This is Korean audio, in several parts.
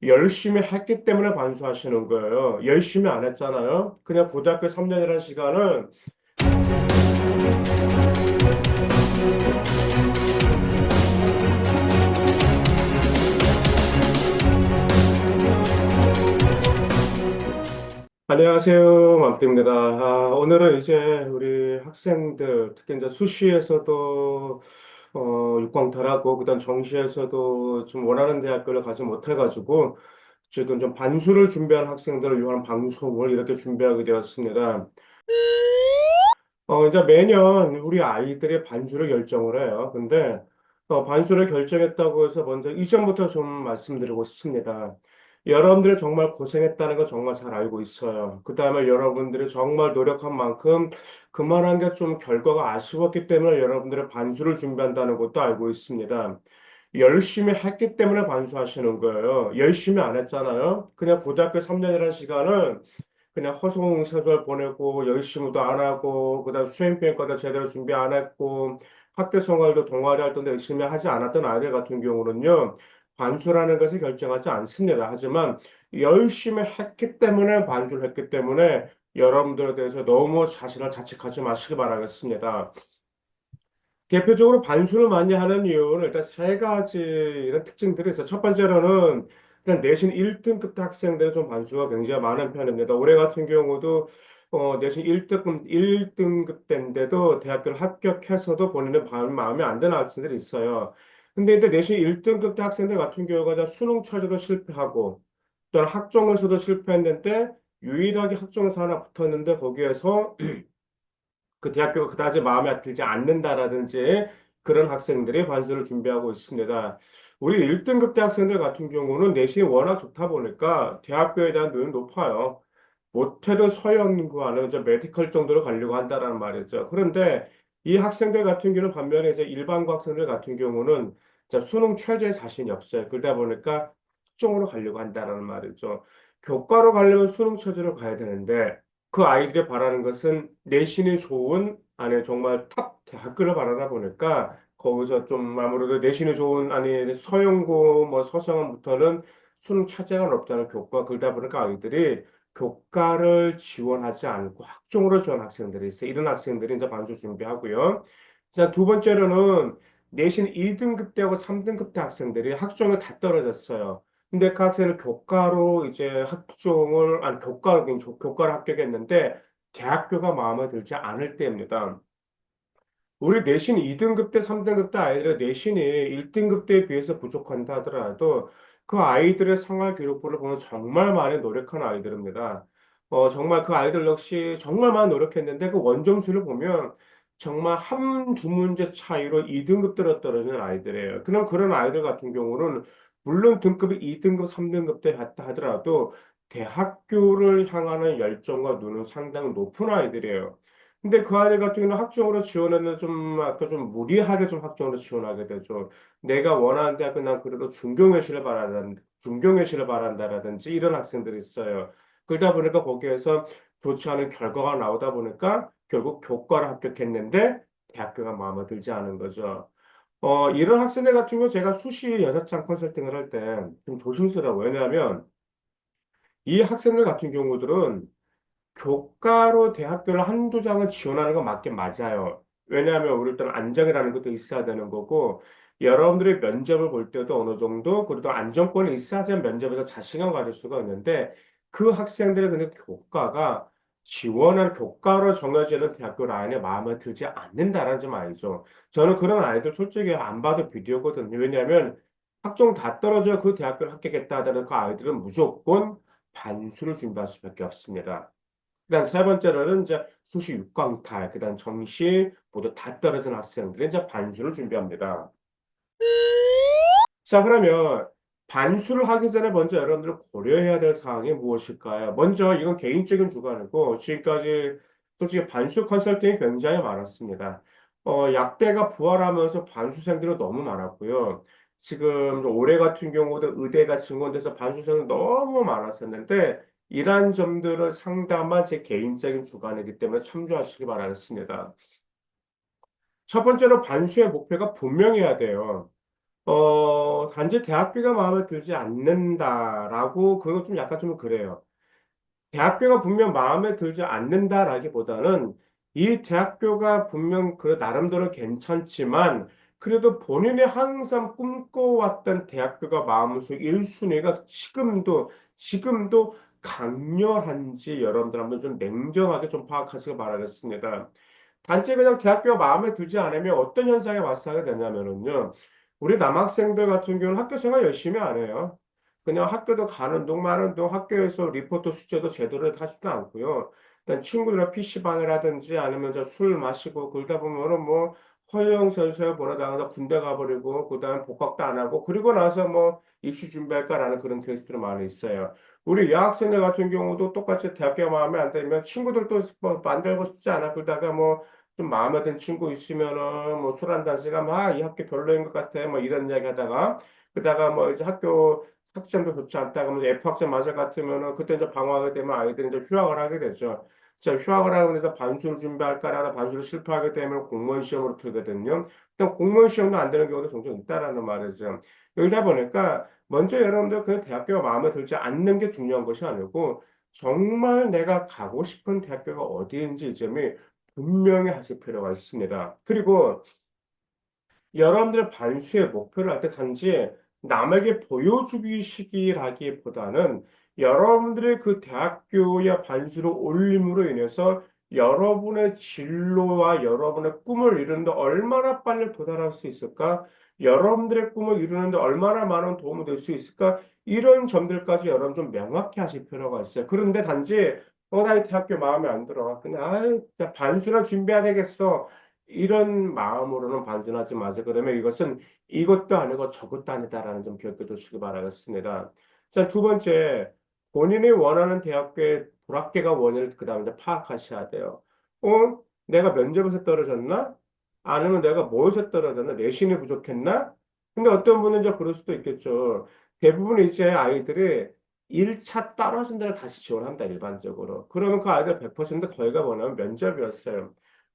열심히 했기 때문에 반수하시는 거예요. 열심히 안 했잖아요. 그냥 고등학교 3년이라는 시간은 안녕하세요. 만입니다. 오늘은 이제 우리 학생들, 특히 이제 수시에서도 6광탈하고, 그다음 정시에서도 좀 원하는 대학교를 가지 못해가지고, 지금 좀 반수를 준비한 학생들을 위한 방송을 이렇게 준비하게 되었습니다. 이제 매년 우리 아이들의 반수를 결정을 해요. 근데 반수를 결정했다고 해서 먼저 이전부터 좀 말씀드리고 싶습니다. 여러분들이 정말 고생했다는 거 정말 잘 알고 있어요. 그 다음에 여러분들이 정말 노력한 만큼 그만한 게 좀 결과가 아쉬웠기 때문에 여러분들의 반수를 준비한다는 것도 알고 있습니다. 열심히 했기 때문에 반수하시는 거예요. 열심히 안 했잖아요. 그냥 고등학교 3년이라는 시간은 그냥 허송세월 보내고 열심히도 안 하고 그다음 수행평가도 제대로 준비 안 했고 학교 생활도 동아리 활동도 열심히 하지 않았던 아이들 같은 경우는요 반수라는 것을 결정하지 않습니다. 하지만 열심히 했기 때문에 반수를 했기 때문에 여러분들에 대해서 너무 자신을 자책하지 마시기 바라겠습니다. 대표적으로 반수를 많이 하는 이유는 일단 세 가지 이런 특징들이 있어요. 첫 번째로는 일단 내신 1등급 학생들의 좀 반수가 굉장히 많은 편입니다. 올해 같은 경우도 내신 1등급 때인데도 대학교를 합격해서도 본인은 마음에 안 드는 학생들이 있어요. 근데 이제 내신 1등급 대 학생들 같은 경우가 다 수능 최저도 실패하고 또는 학종에서도 실패했는데 유일하게 학종에서 하나 붙었는데 거기에서 그 대학교가 그다지 마음에 들지 않는다라든지 그런 학생들이 반수를 준비하고 있습니다. 우리 1등급 대학생들 같은 경우는 내신이 워낙 좋다 보니까 대학교에 대한 눈이 높아요. 못해도 서영인구하는 이제 메디컬 정도로 가려고 한다라는 말이죠. 그런데 이 학생들 같은 경우는 반면에 이제 일반고 학생들 같은 경우는 자, 수능 최저에 자신이 없어요. 그러다 보니까 학종으로 가려고 한다라는 말이죠. 교과로 가려면 수능 최저로 가야 되는데 그 아이들이 바라는 것은 내신이 좋은 안에 정말 탑 대학교를 바라다 보니까 거기서 좀 아무래도 내신이 좋은 아니 서영고 뭐 서성원부터는 수능 차지가 없다는 교과 그러다 보니까 아이들이 교과를 지원하지 않고 학종으로 지원 학생들이 있어요. 이런 학생들이 이제 반수 준비하고요. 자, 두 번째로는 내신 2등급 대하고 3등급 대 학생들이 학종에 다 떨어졌어요. 근데 그 학생은 교과로 이제 학종을, 아니, 교과를 합격했는데 대학교가 마음에 들지 않을 때입니다. 우리 내신 2등급 대 3등급 대 아이들의 내신이 1등급 대에 비해서 부족한다 하더라도 그 아이들의 생활 기록부를 보면 정말 많이 노력한 아이들입니다. 정말 그 아이들 역시 정말 많이 노력했는데 그 원점수를 보면 정말 한 두 문제 차이로 2등급대로 떨어지는 아이들이에요. 그럼 그런 아이들 같은 경우는 물론 등급이 2등급, 3등급 대 하더라도 대학교를 향하는 열정과 눈은 상당히 높은 아이들이에요. 근데 그 아이 같은 경우는 학종으로 지원하는 좀 아까 좀 무리하게 좀 학종으로 지원하게 되죠. 내가 원하는 대학교 난 그래도 중경외시를 바란다라든지 이런 학생들이 있어요. 그러다 보니까 거기에서 좋지 않은 결과가 나오다 보니까 결국 교과를 합격했는데 대학교가 마음에 들지 않은 거죠. 이런 학생들 같은 경우 제가 수시 여자창 컨설팅을 할 때 좀 조심스러워요. 왜냐하면 이 학생들 같은 경우들은 교과로 대학교를 한두 장을 지원하는 건 맞긴 맞아요. 왜냐하면 우리 일단 안정이라는 것도 있어야 되는 거고, 여러분들이 면접을 볼 때도 어느 정도 그래도 안정권이 있어야지 면접에서 자신감 가질 수가 있는데, 그 학생들의 근데 교과가 지원할 교과로 정해지는 대학교 라인에 마음에 들지 않는다라는 점 알죠. 저는 그런 아이들 솔직히 안 봐도 비디오거든요. 왜냐하면 학종 다 떨어져 그 대학교를 합격했다 하더라도 그 아이들은 무조건 반수를 준비할 수밖에 없습니다. 그다음 세 번째로는 이제 수시 6광탈, 그다음 정시 모두 다 떨어진 학생들이 이제 반수를 준비합니다. 자, 그러면 반수를 하기 전에 먼저 여러분들 고려해야 될 사항이 무엇일까요? 먼저 이건 개인적인 주관이고 지금까지 솔직히 반수 컨설팅이 굉장히 많았습니다. 약대가 부활하면서 반수생들이 너무 많았고요. 지금 올해 같은 경우도 의대가 증원돼서 반수생이 너무 많았었는데 이러한 점들을 상담한 제 개인적인 주관이기 때문에 참조하시기 바라겠습니다. 첫 번째로 반수의 목표가 분명해야 돼요. 단지 대학교가 마음에 들지 않는다라고, 그거 좀 약간 좀 그래요. 대학교가 분명 마음에 들지 않는다라기보다는 이 대학교가 분명 그 나름대로 괜찮지만 그래도 본인이 항상 꿈꿔왔던 대학교가 마음속 1순위가 지금도 강렬한지 여러분들 한번 좀 냉정하게 좀 파악하시기 바라겠습니다. 단지 그냥 대학교가 마음에 들지 않으면 어떤 현상에 맞서게 되냐면은요. 우리 남학생들 같은 경우는 학교 생활 열심히 안 해요. 그냥 학교도 가는 동 마는 동 학교에서 리포트 숙제도 제대로 하지도 않고요. 일단 친구들이랑 PC방이라든지 아니면 저 술 마시고 그러다 보면은 뭐 허영설설 보내다가 군대 가버리고 그다음에 복학도 안 하고 그리고 나서 뭐 입시 준비할까라는 그런 케이스들이 많이 있어요. 우리 여학생들 같은 경우도 똑같이 대학교 마음에 안 들면 친구들도 뭐 만들고 싶지 않아 그러다가 뭐 좀 마음에 든 친구 있으면은 뭐 술 한 잔씩 막 이 학교 별로인 것 같아 뭐 이런 이야기 하다가 그러다가 뭐 이제 학교 학점도 좋지 않다 그러면 F학점 맞을 것 같으면은 그때 이제 방황하게 되면 아이들이 이제 휴학을 하게 되죠. 자, 휴학을 하고 나서 반수를 준비할까라다 반수를 실패하게 되면 공무원 시험으로 들거든요. 근데 공무원 시험도 안 되는 경우도 종종 있다라는 말이죠. 그러다 보니까 먼저 여러분들 그 대학교가 마음에 들지 않는 게 중요한 것이 아니고 정말 내가 가고 싶은 대학교가 어디인지 이 점이 분명히 하실 필요가 있습니다. 그리고 여러분들의 반수의 목표를 할 때 단지 남에게 보여주기 식이라기보다는 여러분들의 그 대학교의 반수를 올림으로 인해서 여러분의 진로와 여러분의 꿈을 이루는데 얼마나 빨리 도달할 수 있을까? 여러분들의 꿈을 이루는데 얼마나 많은 도움이 될 수 있을까? 이런 점들까지 여러분 좀 명확히 하실 필요가 있어요. 그런데 단지 나 이 대학교 마음에 안 들어. 그냥 나 반수나 준비해야 되겠어. 이런 마음으로는 반전하지 마세요. 그러면 이것은 이것도 아니고 저것도 아니다라는 점 기억해 두시기 바라겠습니다. 자, 두 번째, 본인이 원하는 대학교의 불합격가 원인을 그 다음에 파악하셔야 돼요. 내가 면접에서 떨어졌나? 아니면 내가 뭐에서 떨어졌나? 내신이 부족했나? 근데 어떤 분은 이제 그럴 수도 있겠죠. 대부분 이제 아이들이 1차 떨어진 데를 다시 지원한다, 일반적으로. 그러면 그 아이들 100% 거의가 뭐냐면 면접이었어요.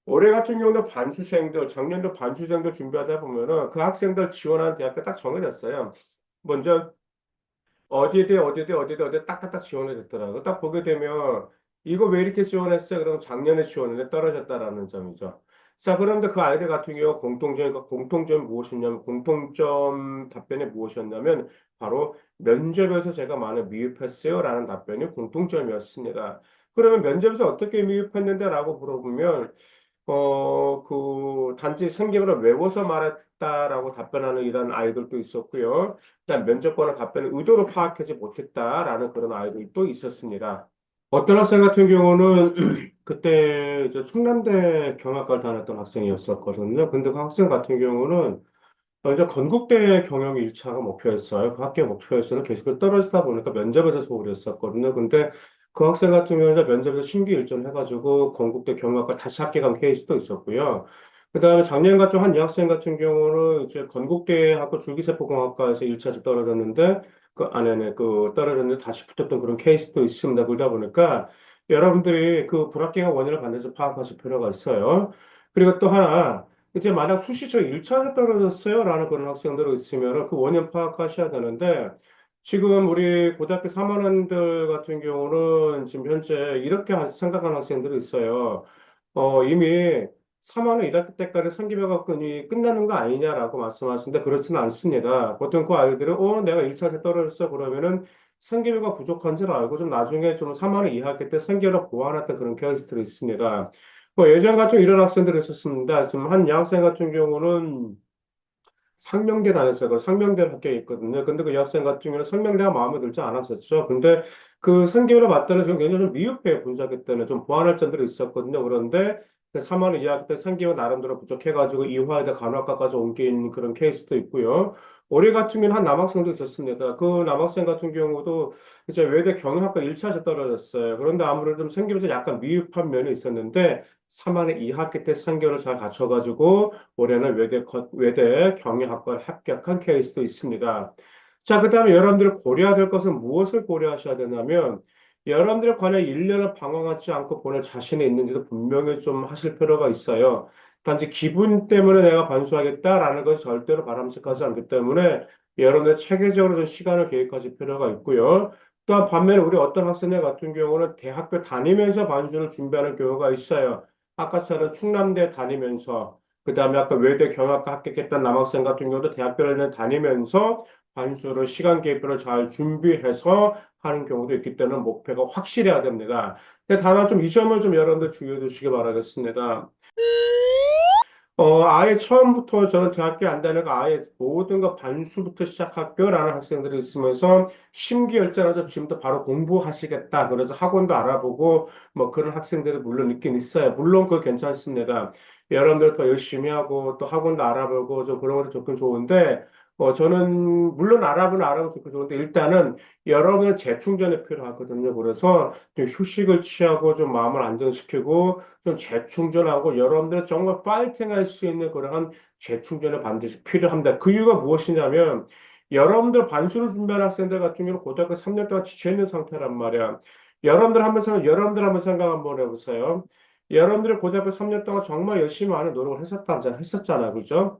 올해 같은 경우는 반수생들, 작년도 반수생들 준비하다 보면은 그 학생들 지원하는 대학교 딱 정해졌어요. 먼저 어디에 딱딱딱 지원해 줬더라고요. 딱 보게 되면 이거 왜 이렇게 지원했어요? 그러면 작년에 지원했는데 떨어졌다라는 점이죠. 자, 그런데 그 아이들 같은 경우 공통점이 무엇이냐면 공통점 답변이 무엇이었냐면 바로 면접에서 제가 많이 미흡했어요라는 답변이 공통점이었습니다. 그러면 면접에서 어떻게 미흡했는데라고 물어보면 단지 생기부를 외워서 말했다라고 답변하는 이런 아이들도 있었고요. 일단 면접관의 답변을 의도로 파악하지 못했다라는 그런 아이들도 있었습니다. 어떤 학생 같은 경우는 그때 이제 충남대 경영학과를 다녔던 학생이었었거든요. 근데 그 학생 같은 경우는 이제 건국대 경영이 1차가 목표였어요. 그 학교 목표였어요. 계속 떨어지다 보니까 면접에서 소홀히 했었거든요. 근데 그 학생 같은 경우는 이제 면접에서 심기일전 해가지고 건국대 경영학과 다시 합격한 케이스도 있었고요. 그다음에 작년 같은 한 여학생 같은 경우는 이제 건국대 학교 줄기세포공학과에서 1차에서 떨어졌는데 그 떨어졌는데 다시 붙었던 그런 케이스도 있습니다. 그러다 보니까 여러분들이 그 불합격한 원인을 반드시 파악하실 필요가 있어요. 그리고 또 하나 이제 만약 수시저 1차에 떨어졌어요 라는 그런 학생들이 있으면 그 원인 파악하셔야 되는데 지금 우리 고등학교 3학년들 같은 경우는 지금 현재 이렇게 생각하는 학생들이 있어요. 이미 3학년 1학기 때까지 상기백악관이 끝나는 거 아니냐라고 말씀하시는데 그렇지는 않습니다. 보통 그 아이들은 내가 1차에 떨어졌어 그러면은 상기료가 부족한 줄 알고 좀 나중에 좀 3학년 2학기 때 상기를 보완했던 그런 케이스들이 있습니다. 뭐 예전 같은 이런 학생들이 있었습니다. 지금 한 여학생 같은 경우는 상명대 다녔어요. 그 상명대 학교에 있거든요. 근데 그 여학생 같은 경우는 상명대가 마음에 들지 않았었죠. 근데 그 상기로 맞다는 지금 굉장히 좀 미흡해요. 분사기 때문에 좀 보완할 점들이 있었거든요. 그런데 3학년 2학기 때 상기가 나름대로 부족해가지고 이화여대 간호학과까지 옮긴 그런 케이스도 있고요. 올해 같은 경우는 한 남학생도 있었습니다. 그 남학생 같은 경우도 이제 외대 경영학과 1차에서 떨어졌어요. 그런데 아무래도 좀 생기면서 약간 미흡한 면이 있었는데 3학년 2학기 때 상기를 잘 갖춰가지고 올해는 외대 경영학과에 합격한 케이스도 있습니다. 자, 그 다음에 여러분들이 고려해야 될 것은 무엇을 고려하셔야 되냐면, 여러분들의 관에 1년을 방황하지 않고 보낼 자신이 있는지도 분명히 좀 하실 필요가 있어요. 단지 기분 때문에 내가 반수하겠다라는 것이 절대로 바람직하지 않기 때문에 여러분들 체계적으로 좀 시간을 계획하실 필요가 있고요. 또한 반면에 우리 어떤 학생들 같은 경우는 대학교 다니면서 반수를 준비하는 경우가 있어요. 아까처럼 충남대 다니면서 그다음에 아까 외대 경영학과 합격했던 남학생 같은 경우도 대학교를 다니면서 반수를 시간 계획표를 잘 준비해서 하는 경우도 있기 때문에 목표가 확실해야 됩니다. 근데 다만 좀 이 점을 좀 여러분들 주의해 주시기 바라겠습니다. 아예 처음부터 저는 대학교 안 다니고 아예 모든 거 반수부터 시작할게요라는 학생들이 있으면서 심기열전해서 지금부터 바로 공부하시겠다. 그래서 학원도 알아보고 뭐 그런 학생들이 물론 있긴 있어요. 물론 그거 괜찮습니다. 여러분들 더 열심히 하고 또 학원도 알아보고 좀 그런 것도 좋긴 좋은데 저는 물론 알아보면 좋긴 좋은데 일단은 여러분의 재충전이 필요하거든요. 그래서 좀 휴식을 취하고 좀 마음을 안정시키고 좀 재충전하고 여러분들 정말 파이팅 할 수 있는 그러한 재충전이 반드시 필요합니다. 그 이유가 무엇이냐면 여러분들 반수를 준비하는 학생들 같은 경우는 고등학교 3년 동안 지쳐있는 상태란 말이야. 여러분들 한번 생각 한번 해보세요. 여러분들이 고등학교 3년 동안 정말 열심히 하는 노력을 했었잖아. 그죠?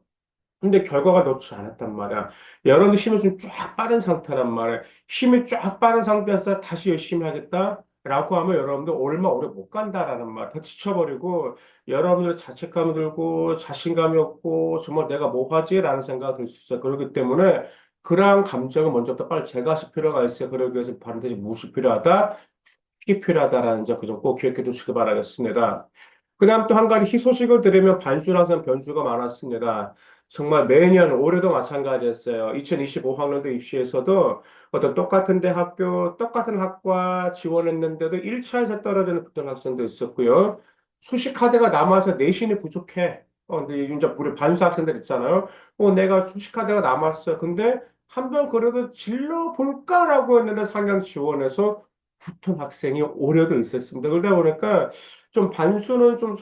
근데 결과가 좋지 않았단 말이야. 여러분들 힘이 좀 쫙 빠른 상태란 말이야. 힘이 쫙 빠른 상태에서 다시 열심히 하겠다? 라고 하면 여러분들 얼마 오래 못 간다라는 말. 다 지쳐버리고 여러분들 자책감이 들고 자신감이 없고 정말 내가 뭐 하지? 라는 생각이 들 수 있어요. 그렇기 때문에 그러한 감정을 먼저부터 빨리 제거하실 필요가 있어요. 그러기 위해서 반드시 무엇이 필요하다? 이 필요하다라는 점 그 점 꼭 기억해 두시기 바라겠습니다. 그다음 또 한 가지 희소식을 들으면 반수는 항상 변수가 많았습니다. 정말 매년 올해도 마찬가지였어요. 2025학년도 입시에서도 어떤 똑같은 대학교, 똑같은 학과 지원했는데도 1차에서 떨어지는 붙은 학생도 있었고요. 수시 카드가 남아서 내신이 부족해. 근데 이제 우리 반수 학생들 있잖아요. 내가 수시 카드가 남았어. 근데 한번 그래도 질러 볼까라고 했는데 상향 지원해서 붙은 학생이 올해도 있었습니다. 그러다 보니까 좀 반수는 좀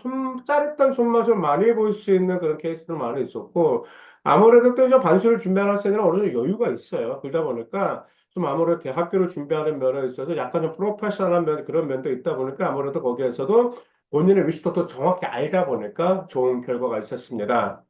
짜릿한 손맛을 많이 볼 수 있는 그런 케이스도 많이 있었고, 아무래도 또 이제 반수를 준비하는 학생들은 어느 정도 여유가 있어요. 그러다 보니까 좀 아무래도 대학교를 준비하는 면에 있어서 약간 좀 프로페셔널한 그런 면도 있다 보니까 아무래도 거기에서도 본인의 위치도 또 정확히 알다 보니까 좋은 결과가 있었습니다.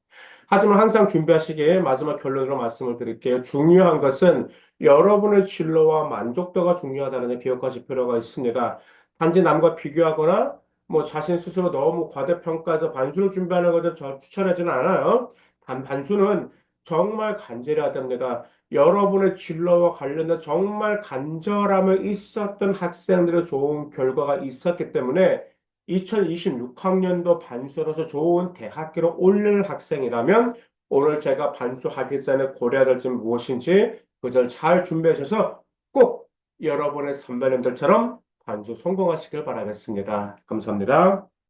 하지만 항상 준비하시기에 마지막 결론으로 말씀을 드릴게요. 중요한 것은 여러분의 진로와 만족도가 중요하다는 점 기억하실 필요가 있습니다. 단지 남과 비교하거나 뭐 자신 스스로 너무 과대평가해서 반수를 준비하는 것을 저 추천하지는 않아요. 단 반수는 정말 간절해야 됩니다. 여러분의 진로와 관련된 정말 간절함을 있었던 학생들의 좋은 결과가 있었기 때문에 2026학년도 반수로서 좋은 대학교로 올릴 학생이라면 오늘 제가 반수하기 전에 고려해야 될 점이 무엇인지 그 점 잘 준비하셔서 꼭 여러분의 선배님들처럼 반수 성공하시길 바라겠습니다. 감사합니다.